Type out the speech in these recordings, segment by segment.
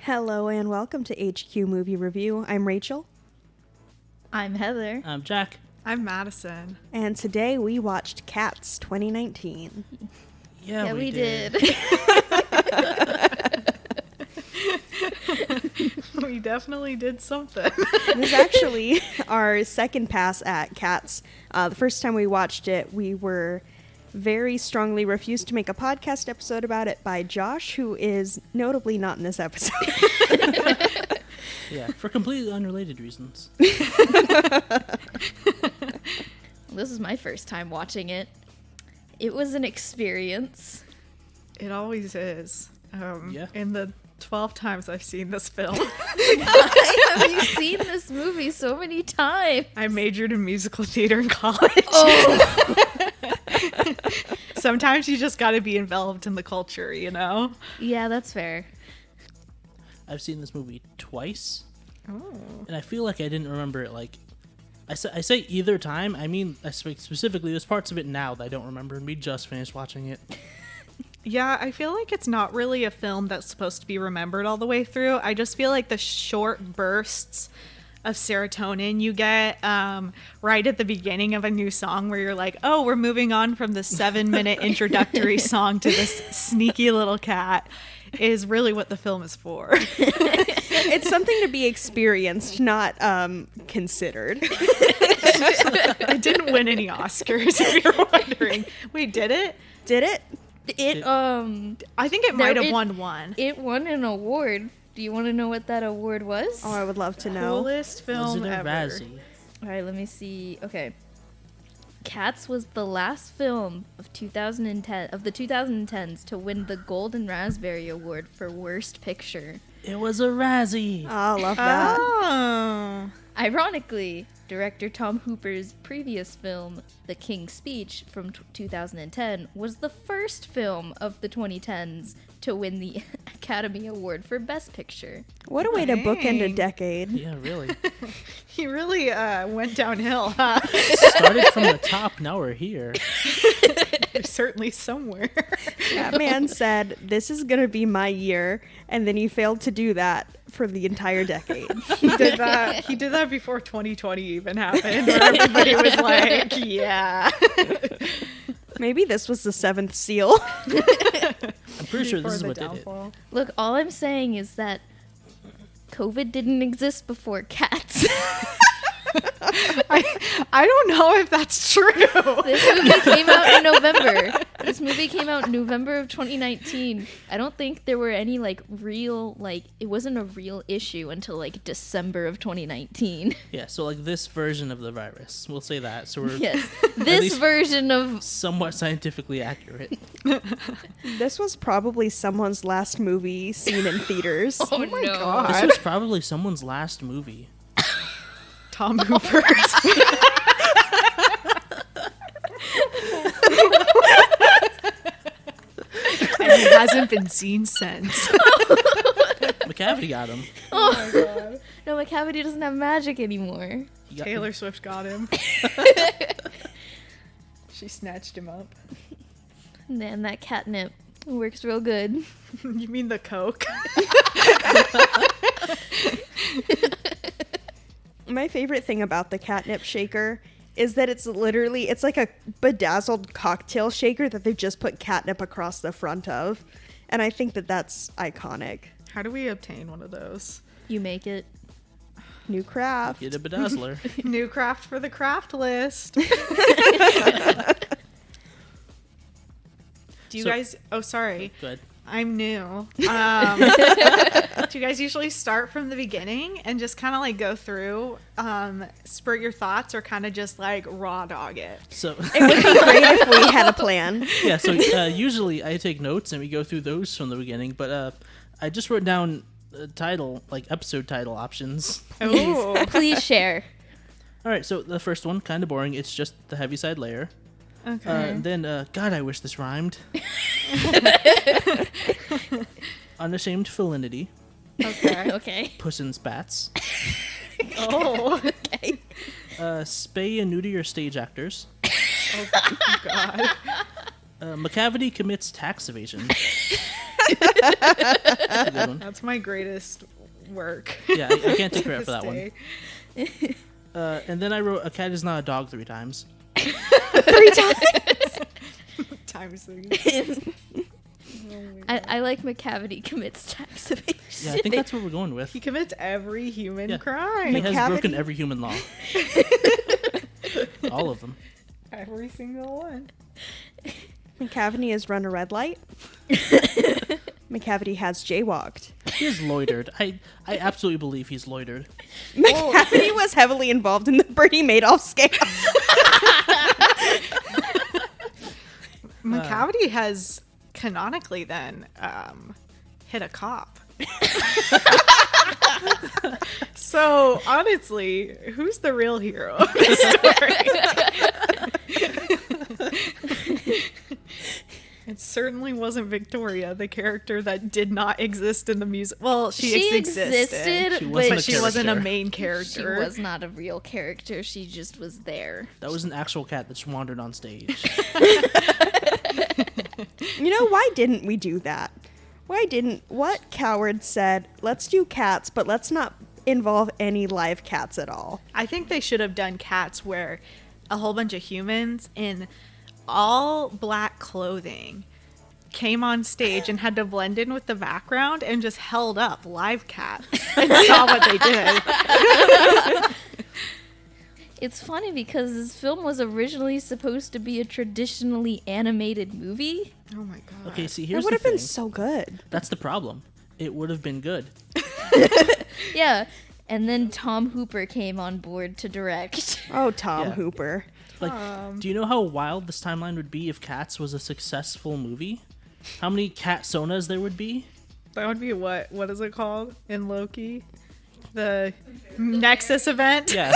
Hello and welcome to HQ Movie Review. I'm Rachel. I'm Heather. I'm Jack. I'm Madison. And today we watched Cats 2019. Yeah, we did. We definitely did something. It was actually our second pass at Cats. The first time we watched it, we were very strongly refused to make a podcast episode about it by Josh, who is notably not in this episode. Yeah, for completely unrelated reasons. This is my first time watching it. It was an experience. It always is. Yeah. In the 12 times I've seen this film. Have you seen this movie so many times? I majored in musical theater in college. Oh, Sometimes you just got to be enveloped in the culture, you know? yeah, that's fair. I've seen this movie twice, Oh. and I feel like I didn't remember it. Like, I say either time. I mean, I speak specifically. There's parts of it now that I don't remember, and we just finished watching it. Yeah, I feel like it's not really a film that's supposed to be remembered all the way through. I just feel like the short bursts of serotonin you get right at the beginning of a new song where you're like, oh, we're moving on from the 7-minute introductory song to this sneaky little cat is really what the film is for. It's something to be experienced, not considered. It didn't win any Oscars, if you're wondering. Wait, did it? Did it? I think it might have won one. It won an award. Do you want to know what that award was? Oh, I would love to know. Coolest film Was it a ever. Razzie? All right, let me see. Okay. Cats was the last film of the 2010s to win the Golden Raspberry Award for Worst Picture. It was a Razzie. Oh, I love that. Oh. Ironically, director Tom Hooper's previous film, The King's Speech from 2010, was the first film of the 2010s to win the Academy Award for Best Picture. What a way to bookend a Dang. decade. Yeah, really. He really went downhill, huh? Started from the top. Now we're here. You're certainly somewhere. That man said, this is going to be my year, and then he failed to do that for the entire decade. He did that. He did that before 2020 even happened, where everybody was like, "Yeah." Maybe this was the seventh seal. I'm pretty sure this is what did it. Look, all I'm saying is that COVID didn't exist before Cats. I don't know if that's true. This movie came out in November. This movie came out in November of 2019. I don't think there were any, it wasn't a real issue until, December of 2019. Yeah, so like this version of the virus. We'll say that. So we're Yes. at This least version of... somewhat scientifically accurate. This was probably someone's last movie seen in theaters. Oh, my no. God. This was probably someone's last movie. Tom Hooper's. And he hasn't been seen since. Macavity got him. Oh my God. No, Macavity doesn't have magic anymore. He got Taylor Swift got him. She snatched him up. Man, that catnip works real good. You mean the Coke? My favorite thing about the catnip shaker is that it's like a bedazzled cocktail shaker that they've just put catnip across the front of. And I think that that's iconic. How do we obtain one of those? You make it. New craft. Get a bedazzler. New craft for the craft list. Do you So- guys... Oh, sorry. Good. I'm new. Do you guys usually start from the beginning and just kind of go through, spurt your thoughts, or kind of just raw dog it? So It would be great if we had a plan. yeah, so usually I take notes and we go through those from the beginning, but I just wrote down episode title options. Please share. All right, so the first one, kind of boring. It's just the heaviside layer. Okay. And then, God, I wish this rhymed. Unashamed felinity. Okay. Okay. Puss in Spats. Oh. Okay. Spay and neuter your stage actors. Oh, God. Macavity commits tax evasion. That's a good one. That's my greatest work. Yeah, I can't take credit for This that one. day. And then I wrote, a cat is not a dog 3 times. 3 times. Times 3. I like Macavity commits tax evasion. Yeah, I think that's what we're going with. He commits every human Yeah. crime. He has Macavity? broken every human law. All of them. Every single one. Macavity has run a red light. Macavity has jaywalked. He has loitered. I absolutely believe he's loitered. Macavity was heavily involved in the Bernie Madoff scam. Macavity has canonically then hit a cop. So honestly, who's the real hero of this story? It certainly wasn't Victoria, the character that did not exist in the music. Well, she existed, She but wasn't a but she wasn't a character. main she character. was not a real character. She just was there. That was an actual cat that just wandered on stage. You know, why didn't we do that? What coward said, let's do cats, but let's not involve any live cats at all? I think they should have done Cats where a whole bunch of humans in all black clothing came on stage and had to blend in with the background and just held up live cats and saw what they did. It's funny because this film was originally supposed to be a traditionally animated movie. Oh my god. Okay, see, It here's would the have been thing. so good. That's the problem. It would have been good. Yeah. And then Tom Hooper came on board to direct. Oh, Tom Yeah. Hooper. Like, do you know how wild this timeline would be if Cats was a successful movie? How many cat sonas there would be? That would be what is it called in Loki? The Nexus event? Yeah.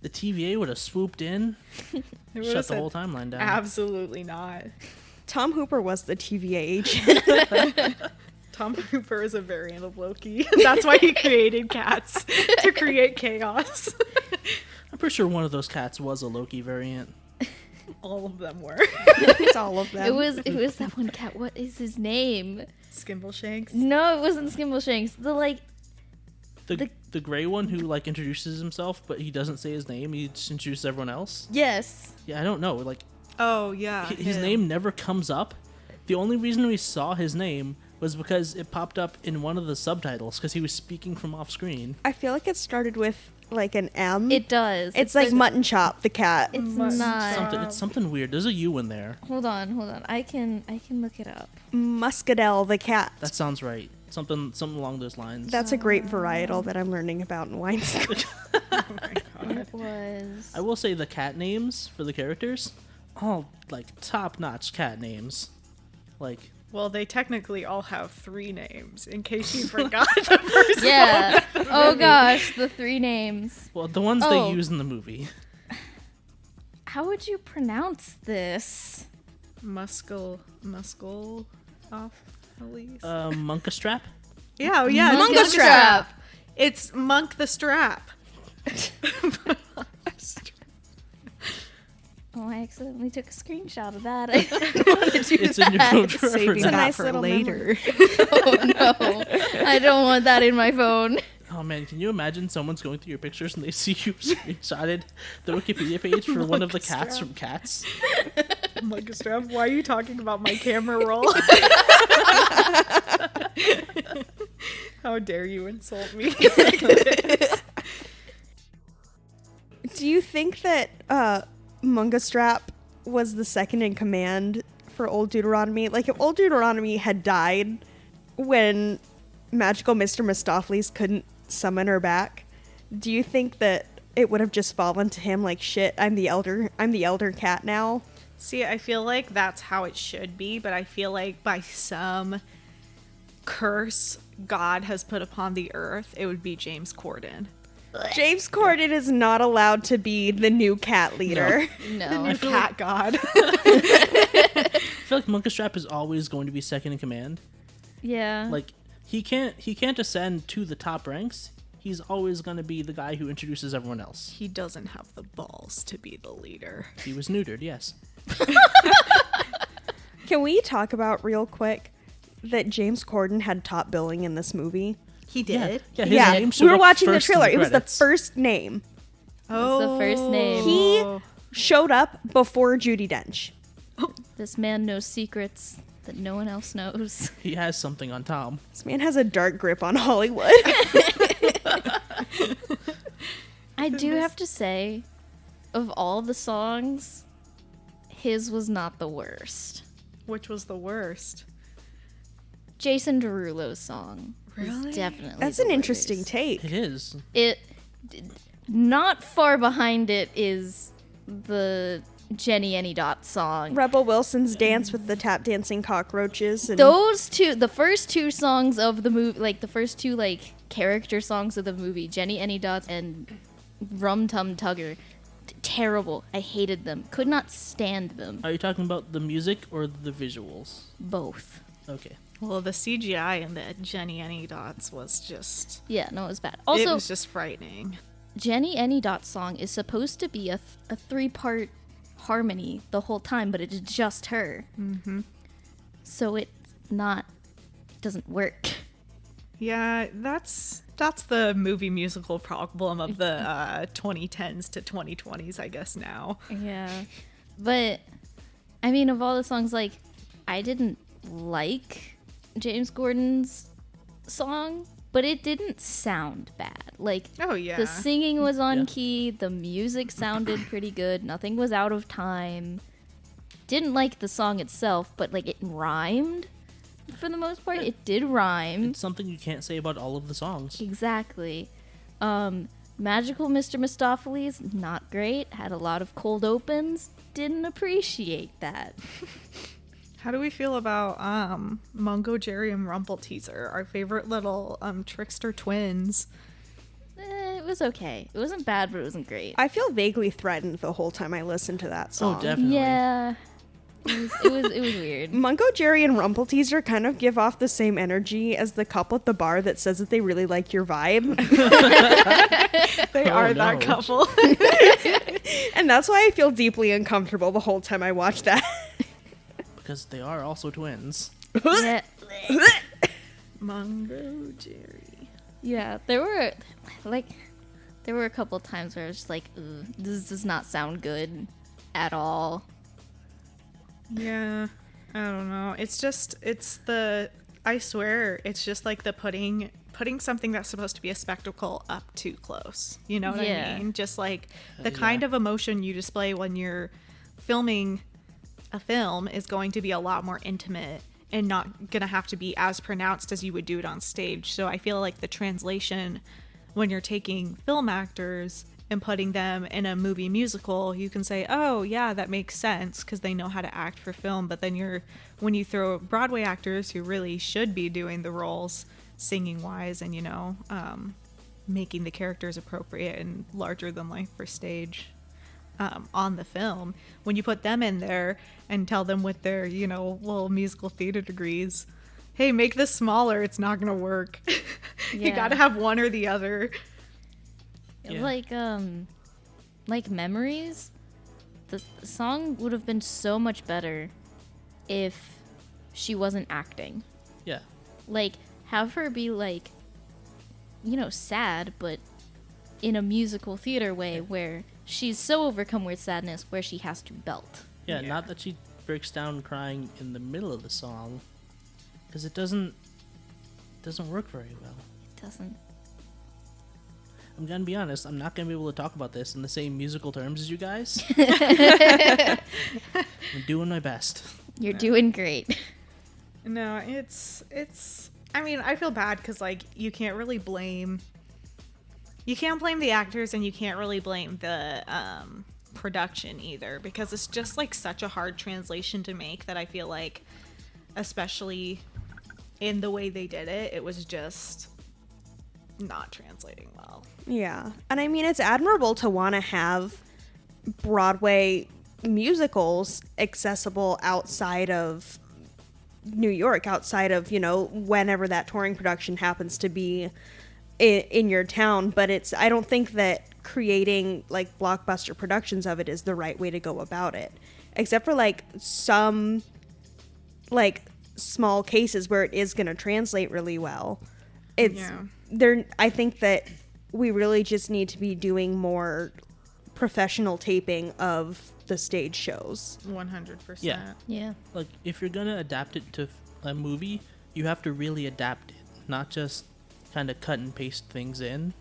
The TVA would have swooped in, It would've shut the said, whole timeline down. Absolutely not. Tom Hooper was the TVA agent. Tom Hooper is a variant of Loki. That's why he created Cats, to create chaos. I'm pretty sure one of those cats was a Loki variant. All of them were. It's all of them. It was that one cat. What is his name? Skimbleshanks. No, it wasn't Skimbleshanks. The gray one who like introduces himself, but he doesn't say his name. He just introduces everyone else. Yes. Yeah, I don't know. Like Oh, yeah. his him. name never comes up. The only reason we saw his name was because it popped up in one of the subtitles because he was speaking from off screen. I feel like it started with like an M. It does. It's like Mutton Chop, the cat. It's Mutton not. It's something weird. There's a U in there. Hold on. I can look it up. Muscadel, the cat. That sounds right. Something along those lines. That's a great varietal that I'm learning about in wine school. Oh my god. It was. I will say the cat names for the characters, all like top-notch cat names. Like Well, they technically all have 3 names, in case you forgot the first Yeah. Oh gosh, the 3 names. well, the ones Oh. they use in the movie. How would you pronounce this? Muscle off, Elise. Monkastrap. Yeah, yeah. Monk it's Strap. It's Monk the Strap. Oh, I accidentally took a screenshot of that. I didn't want to do It's in your that. phone to Saving reference. that nice for little later. Oh no, I don't want that in my phone. Oh man, can you imagine someone's going through your pictures and they see you screenshotted the Wikipedia page for one of the cats from Cats? Monk the Strap. Why are you talking about my camera roll? How dare you insult me? Do you think that Mungastrap was the second in command for Old Deuteronomy? Like, if Old Deuteronomy had died when magical Mr. Mistopheles couldn't summon her back, do you think that it would have just fallen to him like, shit, I'm the elder cat now? See, I feel like that's how it should be, but I feel like by some curse God has put upon the earth, it would be James Corden. James Corden is not allowed to be the new cat leader. No. The cat god. I feel like Monkastrap is always going to be second in command. Yeah. Like he can't ascend to the top ranks. He's always going to be the guy who introduces everyone else. He doesn't have the balls to be the leader. He was neutered, yes. Can we talk about real quick that James Corden had top billing in this movie? He did. Yeah, his name showed we were up watching the first in trailer. It was the credits. first name. Oh, the first name. He showed up before Judi Dench. This man knows secrets that no one else knows. He has something on Tom. This man has a dark grip on Hollywood. I do have to say, of all the songs, his was not the worst. which was the worst? Jason Derulo's song Really? was definitely That's the an interesting worst. take. It is. Not far behind it is the Jenny Any Dot song. Rebel Wilson's dance with the tap dancing cockroaches. And Those two, the first two songs of the movie, like the first two like character songs of the movie, Jenny Any Dots and Rum Tum Tugger, terrible. I hated them. Could not stand them. Are you talking about the music or the visuals? Both. Okay. Well, the CGI in the Jenny Any Dots was just... Yeah, no, it was bad. it Also, was just frightening. Jenny Any Dot song is supposed to be a three-part harmony the whole time, but it's just her. Mm-hmm. So it doesn't work. Yeah, that's the movie musical problem of the 2010s to 2020s, I guess, now. Yeah. But, I mean, of all the songs, like, I didn't like James Gordon's song, but it didn't sound bad. Like, Oh, yeah. the singing was on Yeah. key, the music sounded pretty good, nothing was out of time. Didn't like the song itself, but, like, it rhymed for the most part. It did rhyme. It's something you can't say about all of the songs. Exactly. Magical Mr. Mistopheles, not great. Had a lot of cold opens. Didn't appreciate that. How do we feel about Mungo, Jerry, and Rumpleteazer, our favorite little trickster twins? It was okay. It wasn't bad, but it wasn't great. I feel vaguely threatened the whole time I listened to that song. Oh, definitely. Yeah. It was weird. Mungo, Jerry, and Rumpleteazer kind of give off the same energy as the couple at the bar that says that they really like your vibe. They Oh, are no. that couple. And that's why I feel deeply uncomfortable the whole time I watch that. Because they are also twins. Yeah. Mungo, Jerry. Yeah. There were a couple times where I was just like, ugh, this does not sound good at all. Yeah, I don't know. I swear, it's just like the putting something that's supposed to be a spectacle up too close. You know what Yeah. I mean? Just like the Yeah. kind of emotion you display when you're filming a film is going to be a lot more intimate and not going to have to be as pronounced as you would do it on stage. So I feel like the translation when you're taking film actors and putting them in a movie musical, you can say, oh yeah, that makes sense because they know how to act for film. But then when you throw Broadway actors who really should be doing the roles singing wise and, making the characters appropriate and larger than life for stage on the film, when you put them in there and tell them with their, little musical theater degrees, hey, make this smaller, it's not going to work. You Yeah. got to have one or the other. Yeah. Like Memories, the song would have been so much better if she wasn't acting. Yeah. Like, have her be like, sad, but in a musical theater way where she's so overcome with sadness where she has to belt. Yeah, Yeah. not that she breaks down crying in the middle of the song. Because it doesn't work very well. It doesn't. I'm gonna be honest, I'm not gonna be able to talk about this in the same musical terms as you guys. I'm doing my best. You're doing great. No, I mean, I feel bad because, you can't blame the actors and you can't really blame the production either because it's just, such a hard translation to make that I feel like, especially in the way they did it, it was just not translating well. Yeah. And I mean, it's admirable to want to have Broadway musicals accessible outside of New York, outside of, whenever that touring production happens to be in your town. But I don't think that creating blockbuster productions of it is the right way to go about it. Except for some like small cases where it is going to translate really well. It's Yeah. there. I think that we really just need to be doing more professional taping of the stage shows. 100%. Yeah. Yeah. Like, if you're gonna adapt it to a movie, you have to really adapt it, not just kind of cut and paste things in.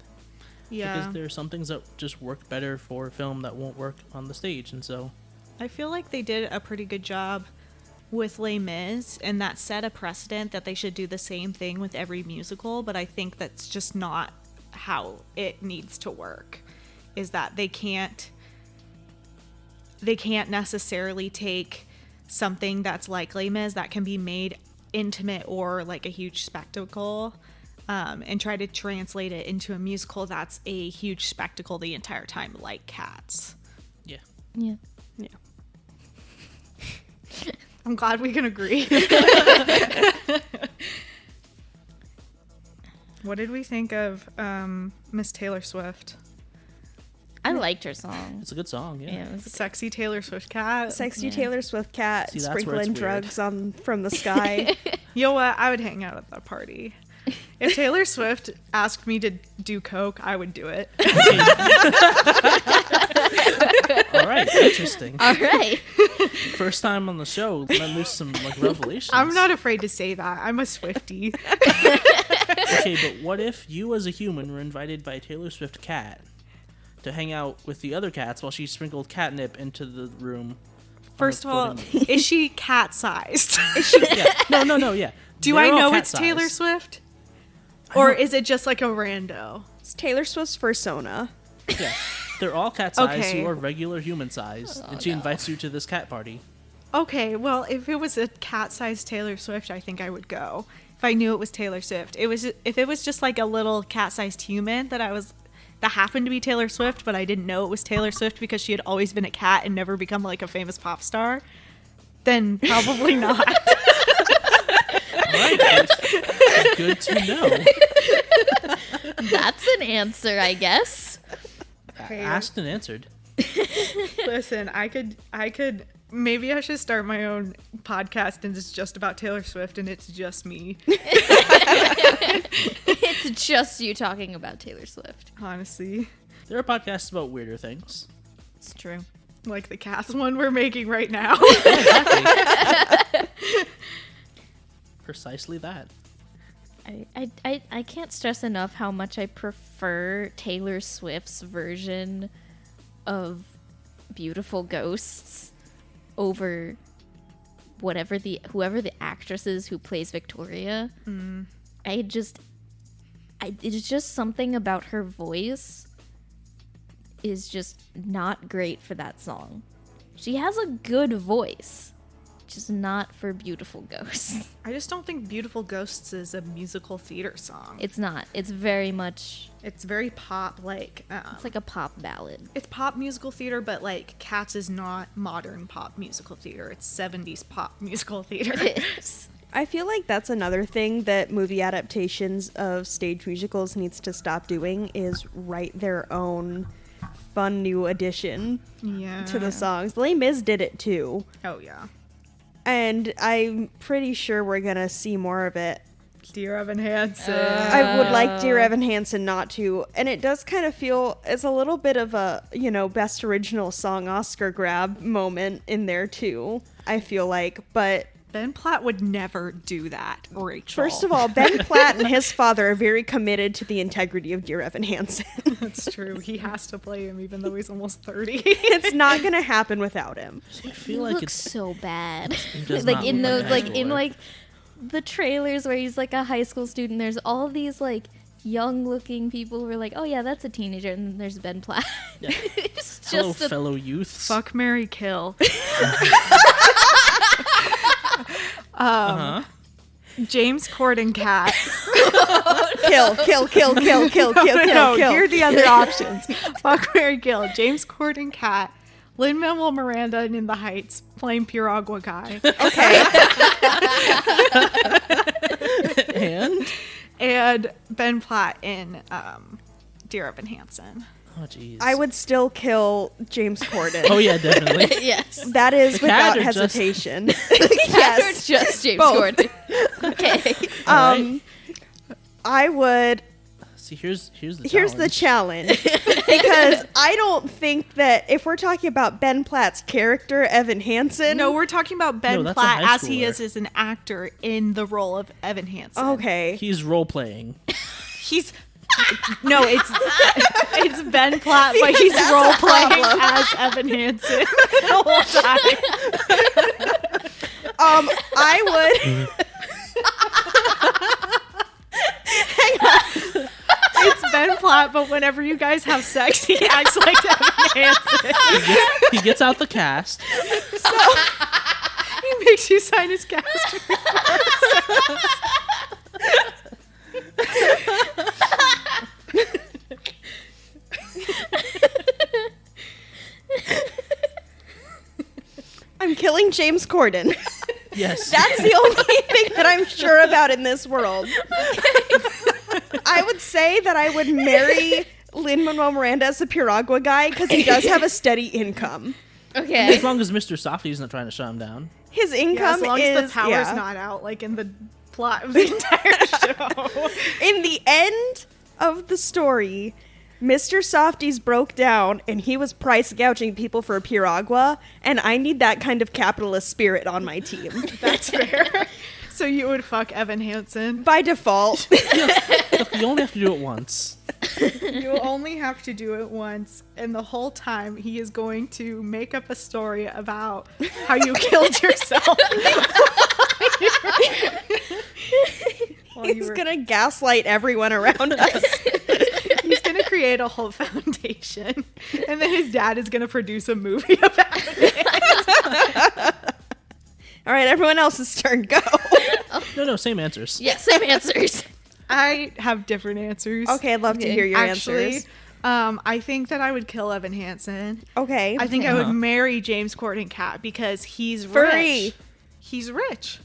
Yeah. Because there are some things that just work better for film that won't work on the stage, and so I feel like they did a pretty good job with Les Mis, and that set a precedent that they should do the same thing with every musical, but I think that's just not how it needs to work. Is that they can't necessarily take something that's like Les Mis that can be made intimate or like a huge spectacle, and try to translate it into a musical that's a huge spectacle the entire time, like Cats. yeah. Yeah. Yeah. I'm glad we can agree. What did we think of Miss Taylor Swift? I liked her song. It's a good song, yeah. Yeah. It was Sexy Taylor Swift cat. Sexy Yeah. Taylor Swift cat See, that's where it's sprinkling weird. drugs on from the sky. You know what? I would hang out at that party. If Taylor Swift asked me to do coke, I would do it. All right, interesting. All right. First time on the show, let loose some like revelations. I'm not afraid to say that. I'm a Swiftie. Okay, but what if you as a human were invited by a Taylor Swift cat to hang out with the other cats while she sprinkled catnip into the room? First of all, is she cat-sized? Yeah. No, yeah. Do They're I all know it's cat-sized. Taylor Swift? Or is it just like a rando? It's Taylor Swift's persona. Yeah. They're all cat-sized. Okay. You are regular human-sized. And she invites you to this cat party. Okay, well, if it was a cat-sized Taylor Swift, I think I would go. If I knew it was Taylor Swift. If it was just like a little cat-sized human that happened to be Taylor Swift, but I didn't know it was Taylor Swift because she had always been a cat and never become like a famous pop star, then probably not. All right. Good to know. That's an answer, I guess. Asked and answered. Listen, I could maybe I should start my own podcast and it's just about Taylor Swift and it's just me. It's just you talking about Taylor Swift. Honestly. There are podcasts about weirder things. It's true. Like the Cats one we're making right now. Exactly. Precisely that. I can't stress enough how much I prefer Taylor Swift's version of Beautiful Ghosts over whoever the actress is who plays Victoria. It's just something about her voice is just not great for that song. She has a good voice, just not for Beautiful Ghosts. I just don't think Beautiful Ghosts is a musical theater song. It's not. It's very much. It's very pop, like It's like a pop ballad. it's pop musical theater, but like Cats is not modern pop musical theater. It's 70s pop musical theater. I feel like that's another thing that movie adaptations of stage musicals needs to stop doing is write their own fun new addition Yeah. to the songs. Les Mis did it too. Oh yeah. And I'm pretty sure we're gonna see more of it. Dear Evan Hansen. I would like Dear Evan Hansen not to. And it does kind of feel it's a little bit of a, best original song Oscar grab moment in there too, I feel like. But Ben Platt would never do that, Rachel. first of all, Ben Platt and his father are very committed to the integrity of Dear Evan Hansen. That's true. He has to play him even though he's almost 30. It's not gonna happen without him. I He feel like looks it's so bad. He does Like not in look those, like like an in actor. like the trailers where he's like a high school student. There's all these like young-looking people who are like, oh yeah, that's a teenager, and then there's Ben Platt. Yeah. It's Hello, just a fellow youths. Fuck, marry, kill. James Corden cat. Kill. No, here are the other options. Fuck, marry, kill. James Corden cat. Lin-Manuel Miranda in The Heights playing Pure Agua guy. Okay. And And Ben Platt in Dear Evan Hansen. Oh, jeez. I would still kill James Corden. Oh, yeah, definitely. Yes. That is The cat without or just- hesitation. Yes. Just James Both. Corden. Okay. All right. I would. See, here's the Here's the challenge. Because I don't think that if we're talking about Ben Platt's character, Evan Hansen. No, we're talking about Ben No, that's a Platt high as he schooler. is as an actor in the role of Evan Hansen. Okay. He's role-playing. He's no, it's Ben Platt, but he's That's a role playing problem. as Evan Hansen the whole time. I would. It's Ben Platt, but whenever you guys have sex, he acts like Evan Hansen. He gets out the cast. He makes you sign his cast. I'm killing James Corden. Yes. That's the only thing that I'm sure about in this world. I would say that I would marry Lin-Manuel Miranda as the Piragua guy because he does have a steady income. Okay. As long as Mr. Softy's not trying to shut him down. His income Yeah, as long is as the power's yeah. not out, like in the plot of the entire show. In the end of the story, Mr. Softies broke down and he was price gouging people for a Piragua, and I need that kind of capitalist spirit on my team. That's fair. So you would fuck Evan Hansen. By default. Look, you only have to do it once. You only have to do it once, and the whole time he is going to make up a story about how you killed yourself. While you He's were- gonna gaslight everyone around us. He's gonna create a whole foundation, and then his dad is gonna produce a movie about it. All right, everyone else's turn. Go. No, same answers. Yeah, same answers. I have different answers. Okay, I'd love to Okay. hear your Actually, answers. I think that I would kill Evan Hansen. Okay. I think I would Uh-huh. marry James Corden Cat because he's Furry. rich. He's rich.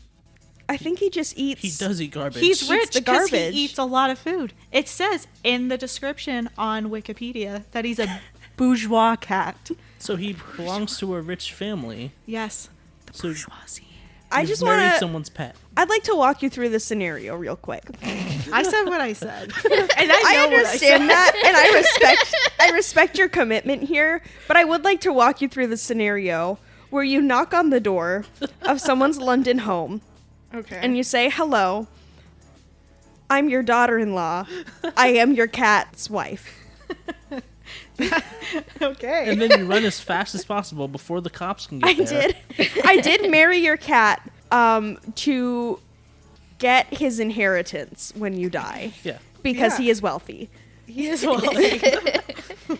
I think he just eats. He does eat garbage. He's Eats rich the because garbage. he eats a lot of food. It says in the description on Wikipedia that he's a bourgeois cat. So he belongs to a rich family. Yes, the So bourgeoisie. I he's just married want to. someone's pet. I'd like to walk you through the scenario real quick. I said what I said, and I I know understand that, and I respect your commitment here. But I would like to walk you through the scenario where you knock on the door of someone's London home Okay. and you say, "Hello, I'm your daughter-in-law. I am your cat's wife." okay. And then you run as fast as possible before the cops can get there. I did marry your cat to get his inheritance when you die Yeah. because Yeah. he is wealthy. He is wealthy.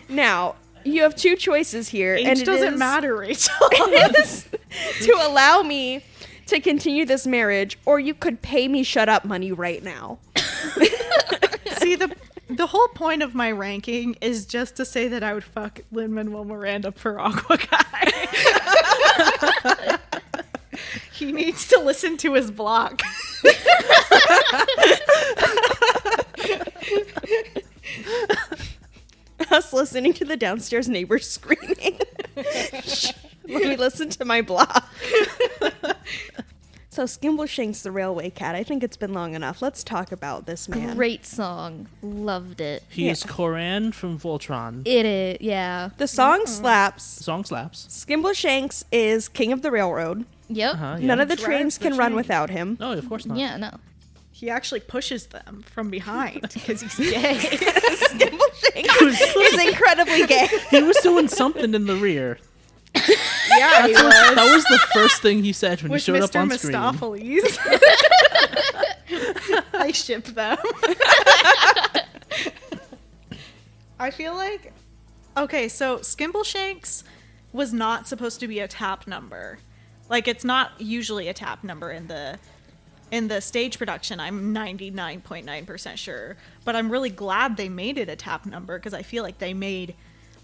Now, you have two choices here, and Age it doesn't is- matter, Rachel. it is to allow me to continue this marriage, or you could pay me shut up money right now. See, the whole point of my ranking is just to say that I would fuck Lin-Manuel Miranda per Agua Guy. He needs to listen to his block. Us listening to the downstairs neighbors screaming. Shh, let me listen to my block. So Skimbleshanks the railway cat. I think it's been long enough. Let's talk about this man. Great song. Loved it. He is Koran from Voltron. It is, yeah. The song The slaps. song slaps. Skimbleshanks is king of the railroad. Yep. Uh-huh, yeah. None of the Drives trains the can run train. without him. No, of course not. Yeah, no. He actually pushes them from behind because he's gay. Skimbleshanks is incredibly gay. He was doing something in the rear. Yeah, he was. That was the first thing he said when he With showed up Mr. on screen. Mistopheles. I ship them. I feel like... Okay, so Skimbleshanks was not supposed to be a tap number. Like, it's not usually a tap number in the stage production. I'm 99.9% sure. But I'm really glad they made it a tap number because I feel like they made...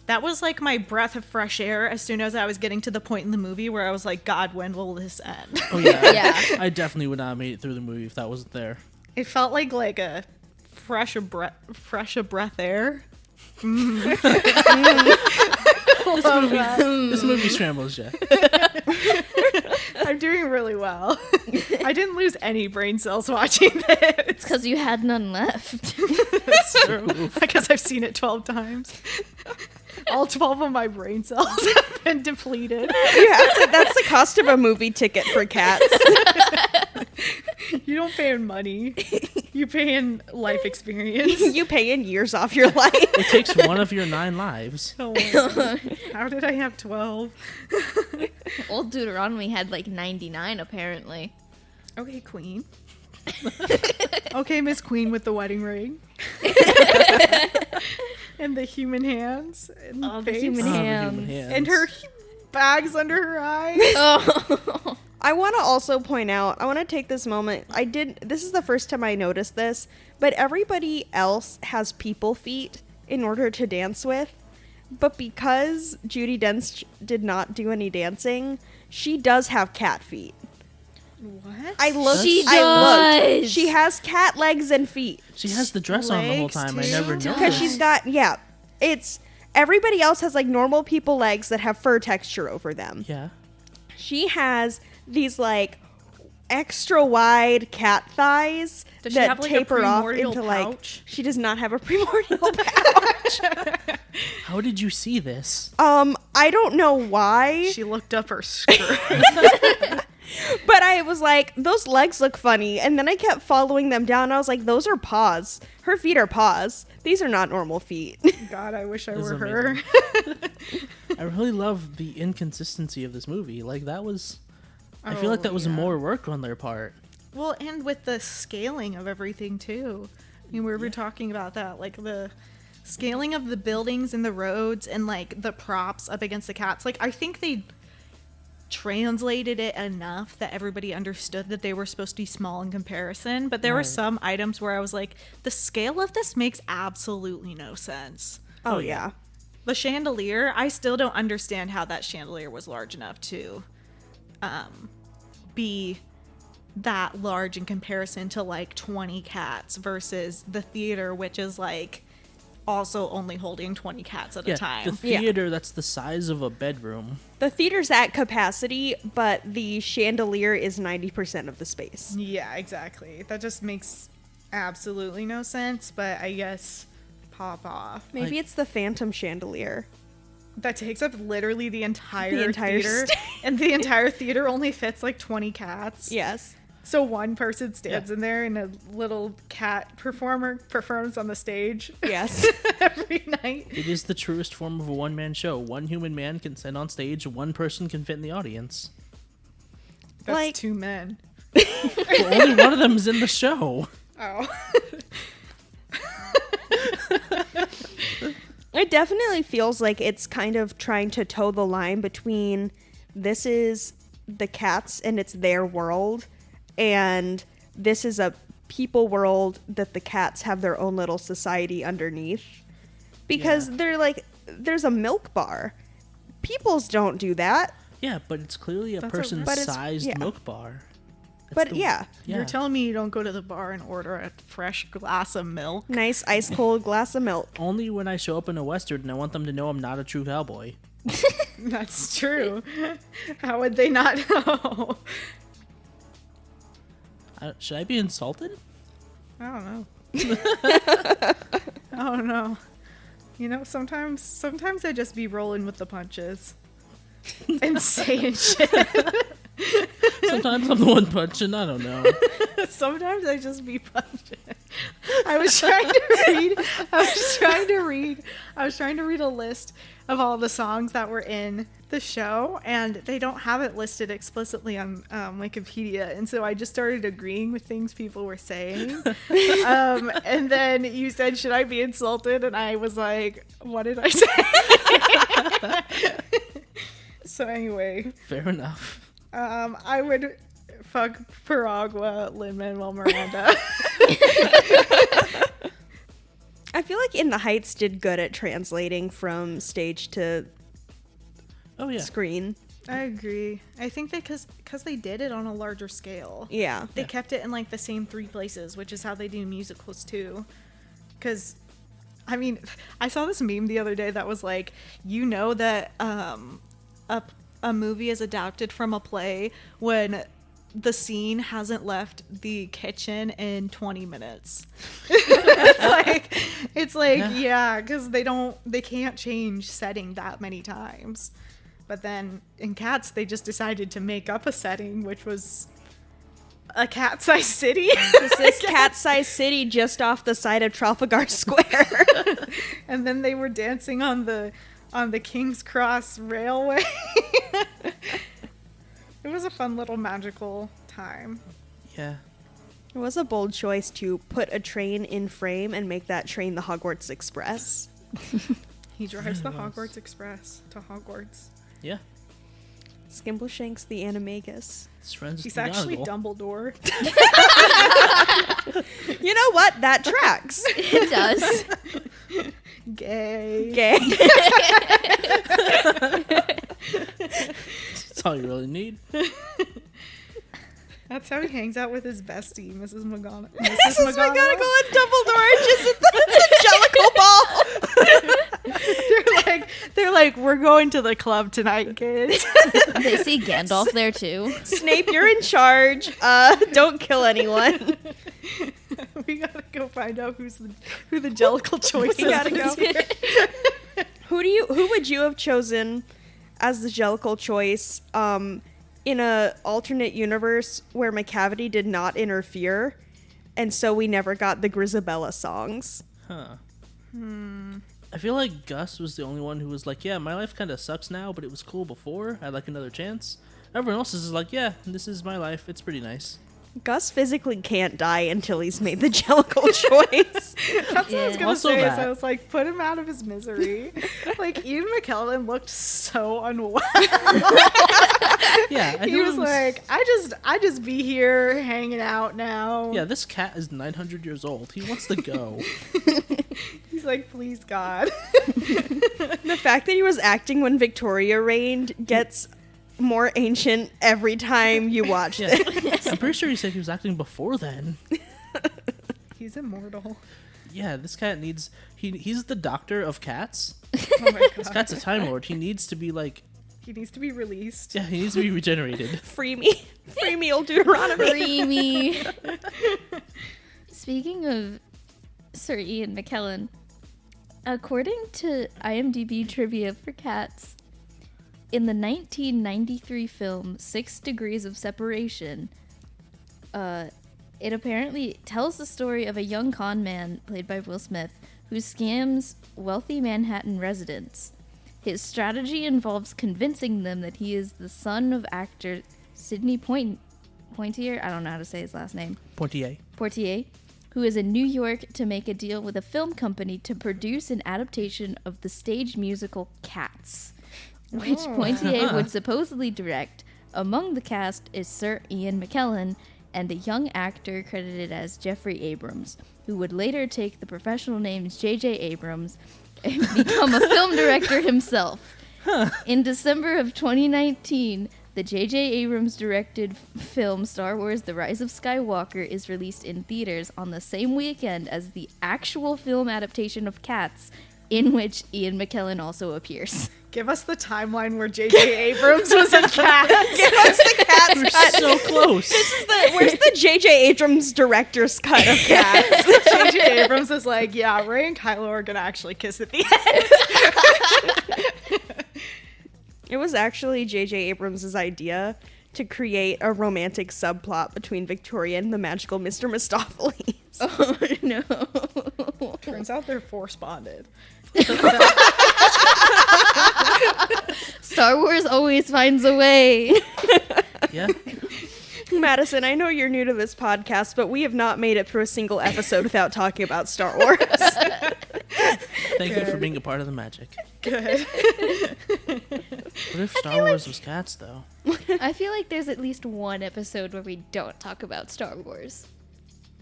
That was like my breath of fresh air as soon as I was getting to the point in the movie where I was like, God, when will this end? Oh yeah. Yeah. I definitely would not have made it through the movie if that wasn't there. It felt like a fresh a breath air. This movie scrambles you. I'm doing really well. I didn't lose any brain cells watching this. Because you had none left. That's true. Because I've seen it 12 times. All 12 of my brain cells have been depleted. Yeah, that's the cost of a movie ticket for Cats. You don't pay in money. You pay in life experience. You pay in years off your life. It takes one of your 9 lives. Oh my God. How did I have 12? Old Deuteronomy had like 99 apparently. Okay, Queen. Okay, Miss Queen with the wedding ring. And the human hands. And Oh, the face. human Oh, the hands. human hands. And her bags under her eyes. Oh. I want to also point out, I want to take this moment. This is the first time I noticed this, but everybody else has people feet in order to dance with. But because Judi Dench did not do any dancing, she does have cat feet. What? I looked. She I looked. does. She has cat legs and feet. She has the dress on the whole Legs, time. I too? never Because noticed. Because she's got, yeah. It's, everybody else has like normal people legs that have fur texture over them. Yeah. She has these like extra wide cat thighs Does she that have, like, a taper off primordial into like. pouch? She does not have a primordial pouch. How did you see this? I don't know why, She looked up her skirt. but I was like, those legs look funny, and then I kept following them down. I was like, those are paws. Her feet are paws. These are not normal feet. God, I wish I This is were her. I really love the inconsistency of this movie. Like, that was... I feel Oh, like that was yeah. more work on their part. Well, and with the scaling of everything too. I mean, we were talking about that, like the scaling of the buildings and the roads and like the props up against the cats. Like, I think they translated it enough that everybody understood that they were supposed to be small in comparison. But there were Right. some items where I was like, the scale of this makes absolutely no sense. Oh, yeah. The chandelier, I still don't understand how that chandelier was large enough to be that large in comparison to like 20 cats versus the theater, which is like also only holding 20 cats at a The time. theater, that's the size of a bedroom. The theater's at capacity, but the chandelier is 90% of the space. Yeah, exactly. That just makes absolutely no sense, but I guess pop off. Maybe Like- it's the phantom chandelier. That takes up literally the entire entire theater, stage. and the entire theater only fits like 20 cats. Yes. So one person stands Yeah. in there and a little cat performer performs on the stage Yes. every night. It is the truest form of a one-man show. One human man can stand on stage, one person can fit in the audience. That's Like- 2 men. Well, only one of them is in the show. Oh. It definitely feels like it's kind of trying to toe the line between this is the cats and it's their world, and this is a people world that the cats have their own little society underneath. Because Yeah. they're like, there's a milk bar. Peoples don't do that. Yeah, but it's clearly a That's a- person-sized But it's- yeah. milk bar. It's But the- yeah, You're telling me you don't go to the bar and order a fresh glass of milk? nice ice cold glass of milk. Only when I show up in a Western and I want them to know I'm not a true cowboy. That's true. How would they not know? Should I be insulted? I don't know. I don't know. You know, sometimes I just be rolling with the punches and saying shit. Sometimes I'm the one punching. I don't know. Sometimes I just be punching. I was trying to read a list of all the songs that were in the show, and they don't have it listed explicitly on Wikipedia, and so I just started agreeing with things people were saying. And then you said, "Should I be insulted?" And I was like, "What did I say?" So anyway, Fair enough. I would fuck Piragua, Lin-Manuel Miranda. I feel like In the Heights did good at translating from stage to Oh yeah. screen. I agree. I think that because they did it on a larger scale. Yeah. They kept it in like the same 3 places, which is how they do musicals too. Because I mean, I saw this meme the other day that was like, you know that a movie is adapted from a play when the scene hasn't left the kitchen in 20 minutes. it's like yeah, because they can't change setting that many times. But then in Cats, they just decided to make up a setting, which was a cat-sized city. It's this cat-sized city just off the side of Trafalgar Square. And then they were dancing on the King's Cross Railway. It was a fun little magical time. Yeah. It was a bold choice to put a train in frame and make that train the Hogwarts Express. He drives the Hogwarts Express to Hogwarts. Yeah. Skimbleshanks the Animagus. His friends He's actually Dumbledore. You know what? That tracks. It does. Gay. Gay. That's all you really need. That's how he hangs out with his bestie, Mrs. McGonagall. Mrs. McGonagall and Dumbledore are just at the Jellicle Ball. They're like, we're going to the club tonight, kids. They see Gandalf there too. Snape, you're in charge. Don't kill anyone. We gotta go find out who the Jellicle choice is. We gotta this go. year. Who would you have chosen as the Jellicle choice in a alternate universe where Macavity did not interfere, and so we never got the Grisabella songs? Huh. I feel like Gus was the only one who was like, yeah, my life kind of sucks now, but it was cool before. I'd like another chance. Everyone else is like, yeah, this is my life. It's pretty nice. Gus physically can't die until he's made the Jellicle choice. That's what I was gonna Also say. that. So I was like, put him out of his misery. Like Ian McKellen looked so unwell. Yeah. He was like, I just be here hanging out now. yeah, this cat is 900 years old. He wants to go. He's like, please God. The fact that he was acting when Victoria reigned gets more ancient every time you watch Yeah. it. I'm pretty sure he said he was acting before then. He's immortal. Yeah, this cat needs... He's the doctor of cats. Oh my This God. cat's a Time Lord. He needs to be like... He needs to be released. Yeah, he needs to be regenerated. Free me. Free me, old Deuteronomy. Creamy. Speaking of Sir Ian McKellen, according to IMDb trivia for Cats, in the 1993 film 6 Degrees of Separation, it apparently tells the story of a young con man, played by Will Smith, who scams wealthy Manhattan residents. His strategy involves convincing them that he is the son of actor Sidney Poitier, I don't know how to say his last name, Portier, who is in New York to make a deal with a film company to produce an adaptation of the stage musical Cats, which Poitier would supposedly direct. Among the cast is Sir Ian McKellen and a young actor credited as Jeffrey Abrams, who would later take the professional names J.J. Abrams and become a film director himself. In December of 2019, the J.J. Abrams directed film Star Wars The Rise of Skywalker is released in theaters on the same weekend as the actual film adaptation of Cats, in which Ian McKellen also appears. Give us the timeline where J.J. Abrams was in Cats. Give us the Cats We're cut. so close. Where's the J.J. Abrams director's cut of Cats? J.J. Abrams is like, yeah, Rey and Kylo are gonna actually kiss at the end. It was actually J.J. Abrams' idea to create a romantic subplot between Victoria and the magical Mr. Mistopheles. Oh, no. Turns out they're force bonded. Star Wars always finds a way. Yeah. Madison, I know you're new to this podcast, but we have not made it through a single episode without talking about Star Wars. Thank you for being a part of the magic. Good. What if Star Wars was cats, though? I feel like there's at least one episode where we don't talk about Star Wars.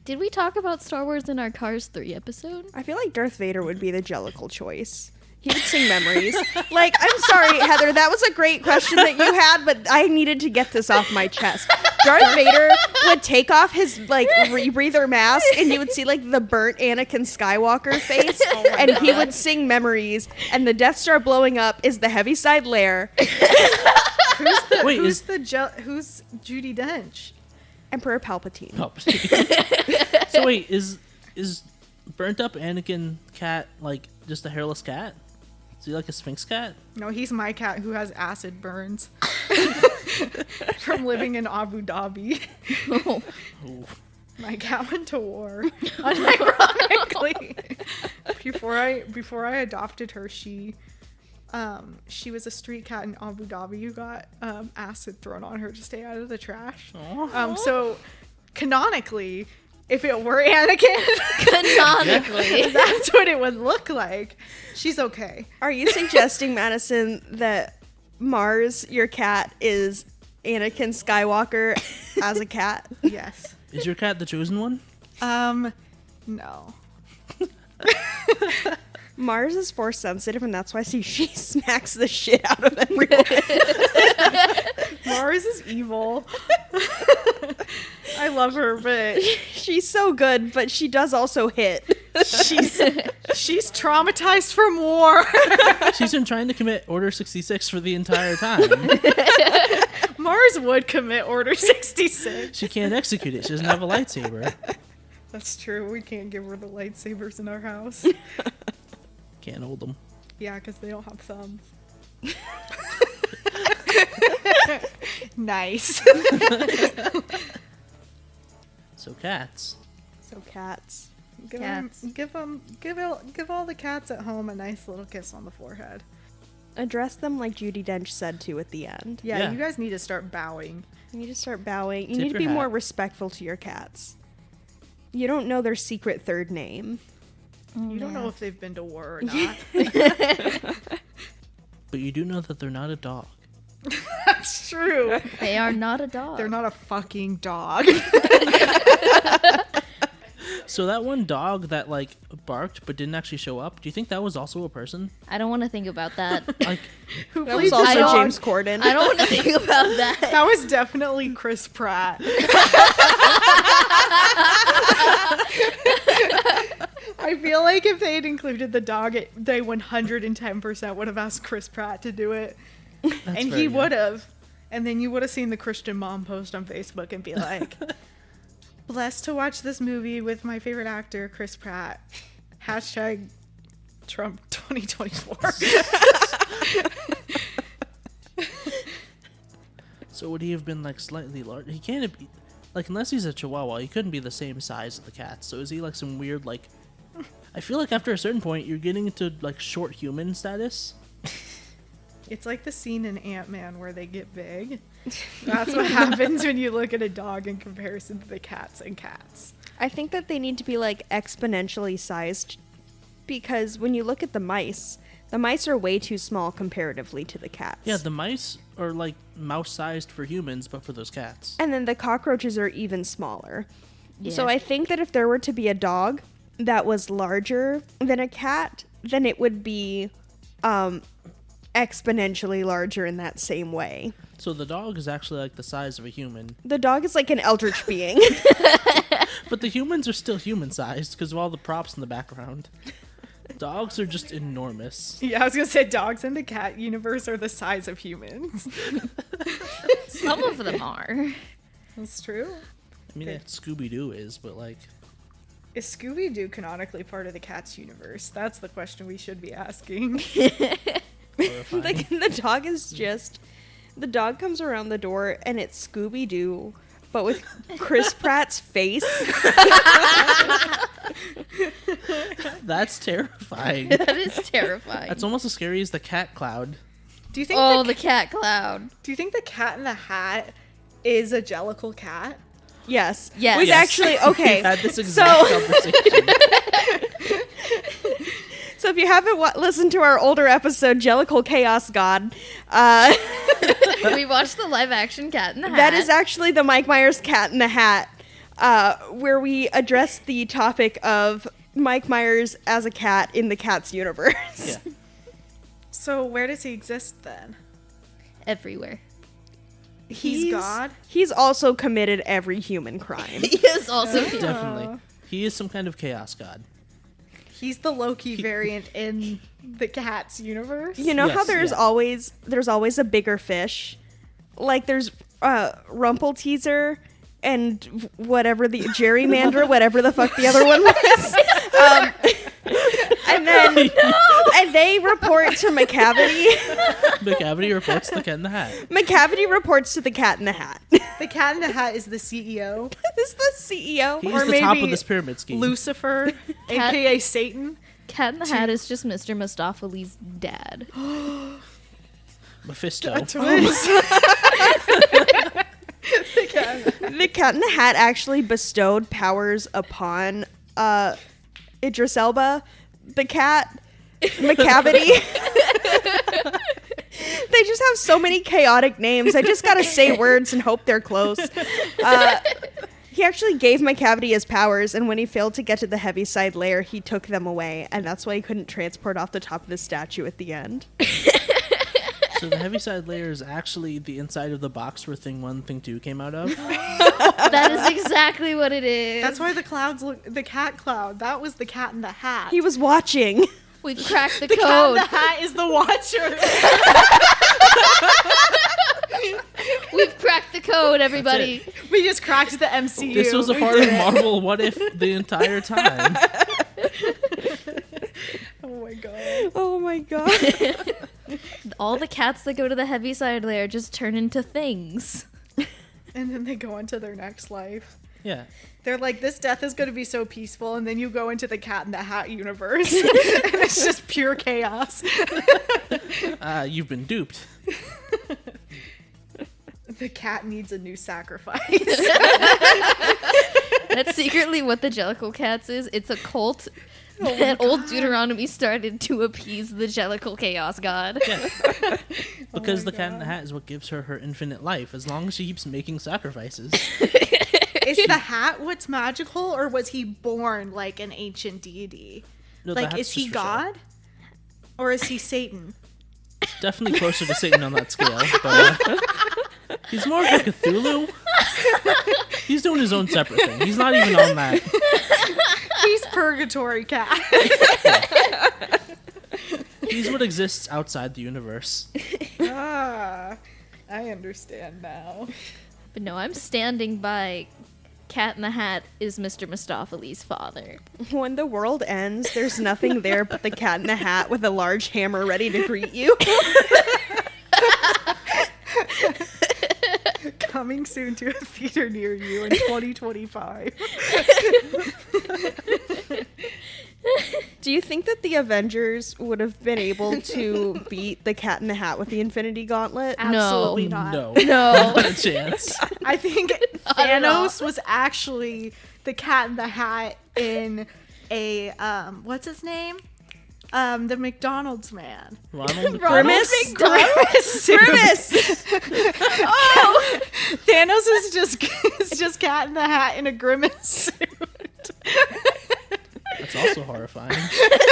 Did we talk about Star Wars in our Cars 3 episode? I feel like Darth Vader would be the Jellicle choice. He would sing Memories. Like, I'm sorry, Heather, that was a great question that you had, but I needed to get this off my chest. Darth Vader would take off his, like, rebreather mask, and you would see, like, the burnt Anakin Skywalker face, and he would sing Memories, and the Death Star blowing up is the Heaviside Lair. Who's Judi Dench? Emperor Palpatine. So wait, is burnt up Anakin cat like just a hairless cat? Is he like a Sphinx cat? No, he's my cat who has acid burns from living in Abu Dhabi. Oh. My cat went to war, unironically. Before I adopted her, she was a street cat in Abu Dhabi who got acid thrown on her to stay out of the trash. So canonically, if it were Anakin, Canonically, that's what it would look like. She's okay. Are you suggesting, Madison, that Mars, your cat, is Anakin Skywalker as a cat? Yes. Is your cat the chosen one? No. Mars is force sensitive, and that's why she smacks the shit out of everyone. Mars is evil. I love her, but She's so good, but she does also hit. she's traumatized from war. She's been trying to commit Order 66 for the entire time. Mars would commit Order 66. She can't execute it. She doesn't have a lightsaber. That's true. We can't give her the lightsabers in our house. Can't hold them. Yeah, because they don't have thumbs. Nice. So cats. So cats. Give all the cats at home a nice little kiss on the forehead. Address them like Judi Dench said to at the end. Yeah, you guys need to start bowing. You need to start bowing. You Tip need to your be more hat. respectful to your cats. You don't know their secret third name. You don't know if they've been to war or not. But you do know that they're not a dog. That's true. they are not a dog. They're not a fucking dog. So that one dog that like barked but didn't actually show up, do you think that was also a person? I don't want to think about that. Like, Who That was played the also dog? James Corden. I don't want to think about that. That was definitely Chris Pratt. I feel like if they had included the dog, they 110% would have asked Chris Pratt to do it. that's And very he good. would have. And then you would have seen the Christian mom post on Facebook and be like, blessed to watch this movie with my favorite actor, Chris Pratt. Hashtag Trump 2024. So would he have been like slightly large? He can't be, like, unless he's a Chihuahua, he couldn't be the same size as the cat. So is he like some weird like? I feel like after a certain point, you're getting into like short human status. It's like the scene in Ant-Man where they get big. That's what happens when you look at a dog in comparison to the cats and cats. I think that they need to be like exponentially sized because when you look at the mice are way too small comparatively to the cats. Yeah, the mice are like mouse-sized for humans, but for those cats. And then the cockroaches are even smaller. Yeah. So I think that if there were to be a dog that was larger than a cat, then it would be exponentially larger in that same way. So the dog is actually like the size of a human, The dog is like an eldritch being. but the humans are still human-sized because of all the props in the background. Dogs are just enormous. Yeah, I was gonna say dogs in the cat universe are the size of humans. Some of them are. That's true. I mean, that Scooby-Doo is, but like, Is Scooby-Doo canonically part of the cat's universe? That's the question we should be asking. horrifying. the dog is just... The dog comes around the door and it's Scooby-Doo, but with Chris Pratt's face. That's terrifying. That is terrifying. That's almost as scary as the cat cloud. Do you think Oh, the cat cloud. Do you think the Cat in the Hat is a Jellicle cat? Yes. Yes. Which Yes. actually, okay. We had this exact conversation. So if you haven't listened to our older episode, Jellicle Chaos God, We watched the live action Cat in the Hat. that is actually the Mike Myers Cat in the Hat, where we address the topic of Mike Myers as a cat in the Cat's universe. Yeah. So where does he exist then? Everywhere. He's God? He's also committed every human crime. He is also Definitely. He is some kind of chaos god. He's the Loki variant in the Cats universe? You know how Yes, there's always a bigger fish? Like there's Rumpelteazer and whatever the gerrymander, whatever the fuck the other one was. And then and they report to Macavity. Macavity reports the Cat in the Hat. Macavity reports to the Cat in the Hat. The Cat in the Hat is the CEO. Is the CEO? He's Or the top of maybe this pyramid scheme. Lucifer, Cat- aka Satan. Cat in the Hat is just Mr. Mistopheles' dad. Mephisto. A twist. The Cat in the Hat actually bestowed powers upon Idris Elba, the cat, Macavity. They just have so many chaotic names. I just gotta say words and hope they're close. He actually gave Macavity his powers, and when he failed to get to the Heaviside layer, he took them away, and that's why he couldn't transport off the top of the statue at the end. So the Heaviside layer is actually the inside of the box where Thing 1, Thing 2 came out of. That is exactly what it is. That's why the clouds look. The cat cloud. That was the Cat in the Hat. He was watching. We've cracked the the Cat in code. the Hat is the Watcher. We've cracked the code, everybody. We just cracked the MCU. This was a part of Marvel What If the entire time. Oh my god. Oh my god. All the cats that go to the Heaviside layer just turn into things. And then they go on to their next life. Yeah. They're like, this death is going to be so peaceful, and then you go into the Cat in the Hat universe, and it's just pure chaos. You've been duped. The cat needs a new sacrifice. That's secretly what the Jellicle Cats is. It's a cult that old Deuteronomy started to appease the Jellicle Chaos God. Yeah. Because my the Cat in the God. Hat is what gives her infinite life, as long as she keeps making sacrifices. Is the hat what's magical, or was he born like an ancient deity? No, the Like, hat's is he just for show. God? Or is he Satan? Definitely closer to Satan on that scale, but he's more of a Cthulhu. He's doing his own separate thing. He's not even on that. He's Purgatory Cat. He's what exists outside the universe. Ah, I understand now. But no, I'm standing by Cat in the Hat is Mr. Mistopheles' father. When the world ends, there's nothing there but the Cat in the Hat with a large hammer ready to greet you. Coming soon to a theater near you in 2025. Do you think that the Avengers would have been able to beat the Cat in the Hat with the Infinity Gauntlet? Absolutely not. No. No. Not a chance. I think Not at all. Thanos was actually the Cat in the Hat in a what's his name? The McDonald's man. Ronald Grimace? Grimace. Grimace! Oh, Thanos is just Cat in the Hat in a Grimace suit. That's also horrifying.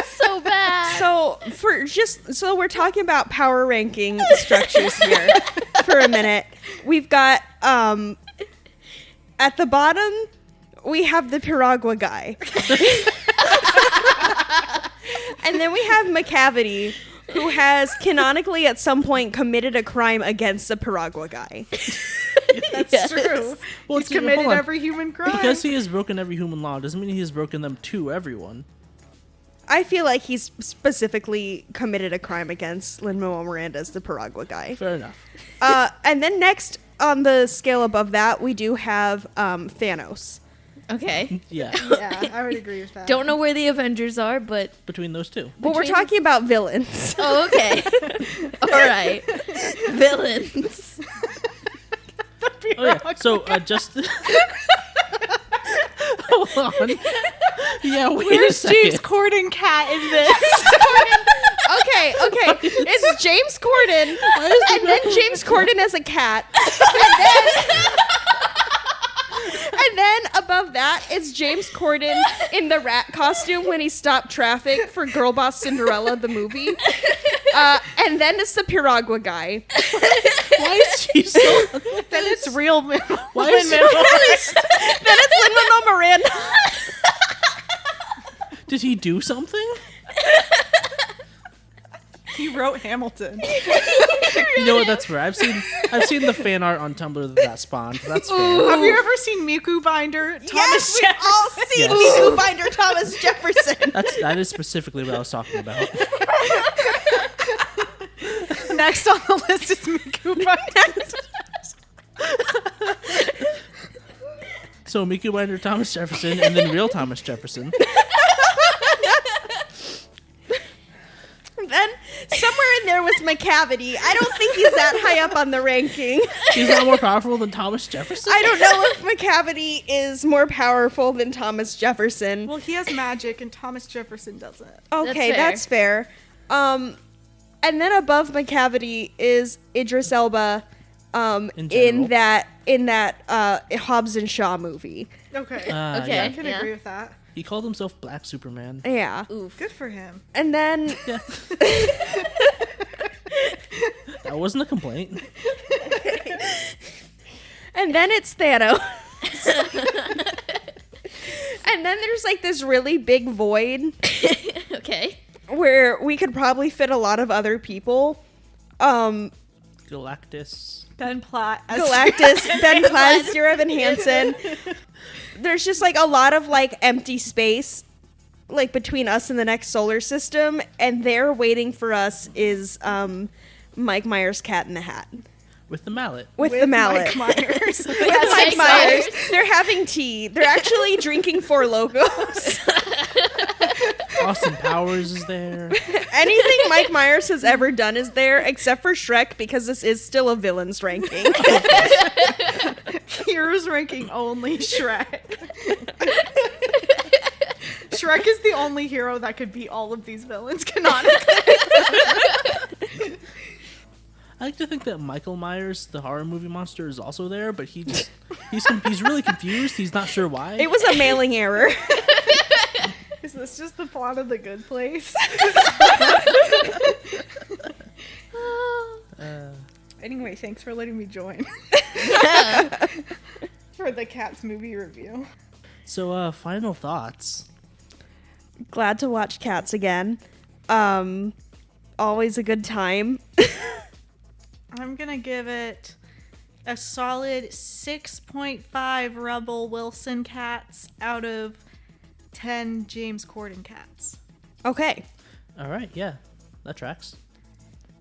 So bad. So we're talking about power ranking structures here for a minute. We've got at the bottom we have the Piragua guy. And then we have Macavity, who has canonically at some point committed a crime against the Piragua guy. That's Yes. true. Well, He's hold committed on. every human crime. Because he has broken every human law doesn't mean he has broken them to everyone. I feel like he's specifically committed a crime against Lin-Manuel Miranda as the Piragua guy. Fair enough. And then next on the scale above that, we do have Thanos. Okay. Yeah. Yeah, I would agree with that. Don't know where the Avengers are, but Between those two. But we're Between- talking about villains. oh, okay. All right. Villains. Oh yeah. So just hold on. Yeah. Wait Where's a second. James Corden Cat in this? Okay. It's James Corden, and then James Corden as a cat, and then above that, it's James Corden in the rat costume when he stopped traffic for Girl Boss Cinderella, the movie. And then it's the Piragua guy. Why is she so? Then it's real. Why is Then it's Lin-Manuel Miranda. Did he do something? He wrote Hamilton. You know what? That's fair. I've seen the fan art on Tumblr that spawned. That's fair. Have you ever seen Miku Binder? Yes, we've all seen Yes. Miku Binder Thomas Jefferson. That is specifically what I was talking about. Next on the list is Miku Binder. So Miku Binder, Thomas Jefferson, and then real Thomas Jefferson. Then somewhere in there was Macavity. I don't think he's that high up on the ranking. He's not more powerful than Thomas Jefferson. I don't know if Macavity is more powerful than Thomas Jefferson. Well, he has magic and Thomas Jefferson doesn't. Okay, that's fair. And then above Macavity is Idris Elba in that Hobbs and Shaw movie. Okay. Okay. Yeah. I can Yeah. agree with that. He called himself Black Superman. Yeah. Oof. Good for him. And then Yeah. That wasn't a complaint. and then it's Thanos. And then there's like this really big void Okay. where we could probably fit a lot of other people. Galactus. Ben Platt. Galactus, Ben Platt, Dear Evan Hansen. There's just like a lot of like empty space like between us and the next solar system, and there waiting for us is Mike Myers' Cat in the Hat. With the mallet. With the mallet. Mike Myers. With Mike Myers. They're having tea. They're actually drinking Four Locos. Austin Powers is there. Anything Mike Myers has ever done is there, except for Shrek, because this is still a villain's ranking. Heroes ranking only Shrek. Shrek is the only hero that could beat all of these villains canonically. I like to think that Michael Myers, the horror movie monster, is also there, but he's really confused. He's not sure why. It was a mailing error. Is this just the plot of The Good Place? Anyway, thanks for letting me join. For the Cats movie review. So, final thoughts. Glad to watch Cats again. Always a good time. I'm gonna give it a solid 6.5 Rebel Wilson cats out of 10 James Corden cats. Okay. All right, yeah, that tracks.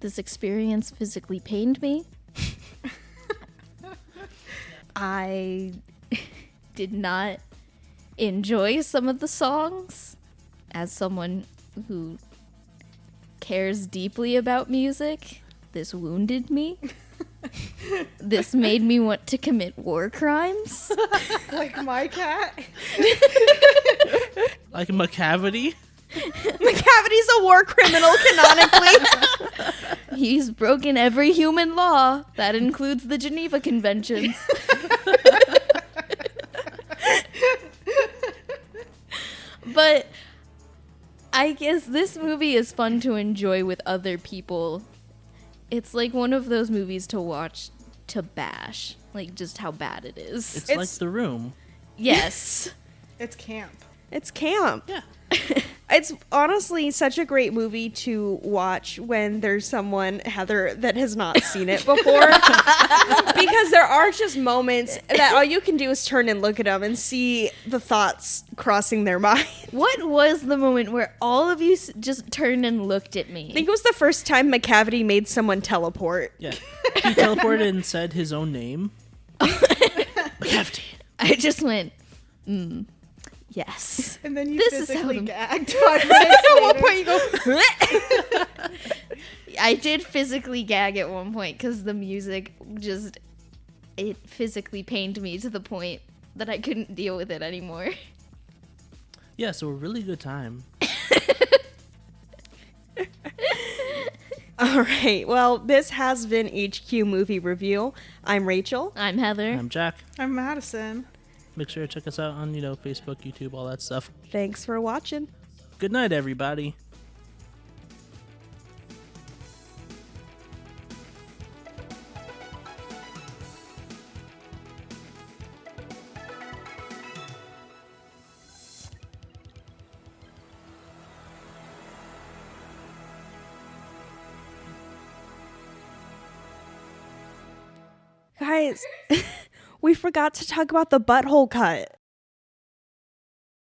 This experience physically pained me. I did not enjoy some of the songs. As someone who cares deeply about music, this wounded me. This made me want to commit war crimes. Like my cat? Like Macavity. Macavity's a war criminal canonically. He's broken every human law. That includes the Geneva Conventions. But I guess this movie is fun to enjoy with other people. It's like one of those movies to watch to bash, like just how bad it is. It's like The Room. Yes. It's camp. It's camp. Yeah. It's honestly such a great movie to watch when there's someone, Heather, that has not seen it before. Because there are just moments that all you can do is turn and look at them and see the thoughts crossing their mind. What was the moment where all of you just turned and looked at me? I think it was the first time Macavity made someone teleport. Yeah. He teleported and said his own name. Macavity. I just went, yes. And then you This is physically how the- gagged 5 minutes At one later. point you go, I did physically gag at one point because the music just, it physically pained me to the point that I couldn't deal with it anymore. Yeah, so a really good time. all right, well, this has been HQ Movie Review. I'm Rachel. I'm Heather. I'm Jack. I'm Madison. Make sure to check us out on, Facebook, YouTube, all that stuff. Thanks for watching. Good night, everybody. Guys, we forgot to talk about the butthole cut.